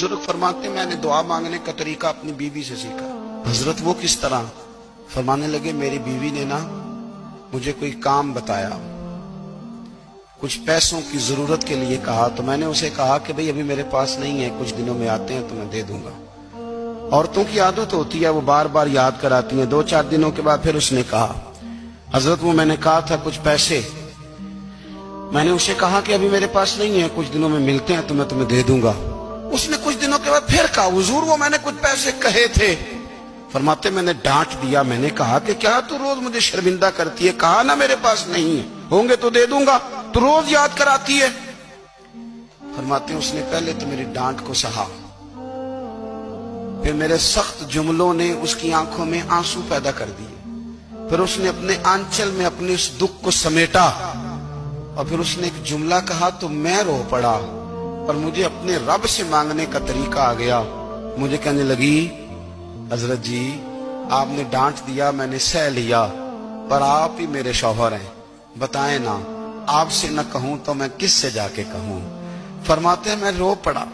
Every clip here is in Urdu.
بزرگ فرماتے ہیں میں نے دعا مانگنے کا طریقہ اپنی بیوی سے سیکھا۔ حضرت وہ کس طرح؟ فرمانے لگے میری بیوی نے نا مجھے کوئی کام بتایا، کچھ پیسوں کی ضرورت کے لیے کہا، تو میں نے اسے کہا کہ بھئی ابھی میرے پاس نہیں ہے، کچھ دنوں میں آتے ہیں تو میں دے دوں گا۔ عورتوں کی عادت ہوتی ہے وہ بار بار یاد کراتی ہیں۔ 2-4 دنوں کے بعد پھر اس نے کہا حضرت وہ میں نے کہا تھا کچھ پیسے، میں نے اسے کہا کہ ابھی میرے پاس نہیں ہے، کچھ دنوں میں ملتے ہیں تو میں تمہیں دے دوں گا۔ اس نے کچھ دنوں کے بعد پھر کہا حضور وہ میں نے کچھ پیسے کہے تھے۔ فرماتے میں نے ڈانٹ دیا، میں نے کہا کہ کیا تو روز مجھے شرمندہ کرتی ہے، کہا نا میرے پاس نہیں ہے، ہوں گے تو دے دوں گا، تو روز یاد کراتی ہے۔ فرماتے ہیں اس نے پہلے تو میری ڈانٹ کو سہا، پھر میرے سخت جملوں نے اس کی آنکھوں میں آنسو پیدا کر دیے، پھر اس نے اپنے آنچل میں اپنے اس دکھ کو سمیٹا، اور پھر اس نے ایک جملہ کہا تو میں رو پڑا، اور مجھے اپنے رب سے مانگنے کا طریقہ آ گیا۔ مجھے کہنے لگی حضرت جی آپ نے ڈانٹ دیا، میں نے سہ لیا، پر آپ ہی میرے شوہر ہیں، بتائیں نا آپ سے نہ کہوں تو میں کس سے جا کے کہوں۔ فرماتے ہیں میں رو پڑا،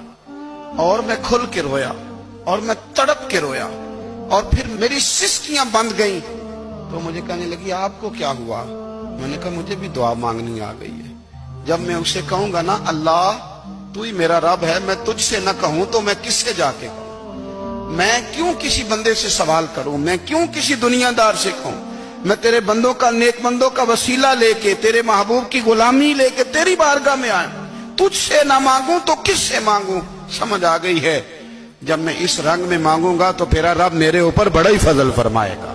اور میں کھل کے رویا، اور میں تڑپ کے رویا، اور پھر میری سسکیاں بند گئیں۔ تو مجھے کہنے لگی آپ کو کیا ہوا؟ میں نے کہا مجھے بھی دعا مانگنی آ گئی ہے، جب میں اسے کہوں گا نا اللہ تو ہی میرا رب ہے، میں تجھ سے نہ کہوں تو میں کس سے جا کے کہوں؟ میں کیوں کسی بندے سے سوال کروں؟ میں کیوں کسی دنیا دار سے کہوں؟ میں تیرے بندوں کا، نیک بندوں کا وسیلہ لے کے، تیرے محبوب کی غلامی لے کے تیری بارگاہ میں آیا، تجھ سے نہ مانگوں تو کس سے مانگوں؟ سمجھ آ گئی ہے، جب میں اس رنگ میں مانگوں گا تو پھر رب میرے اوپر بڑا ہی فضل فرمائے گا۔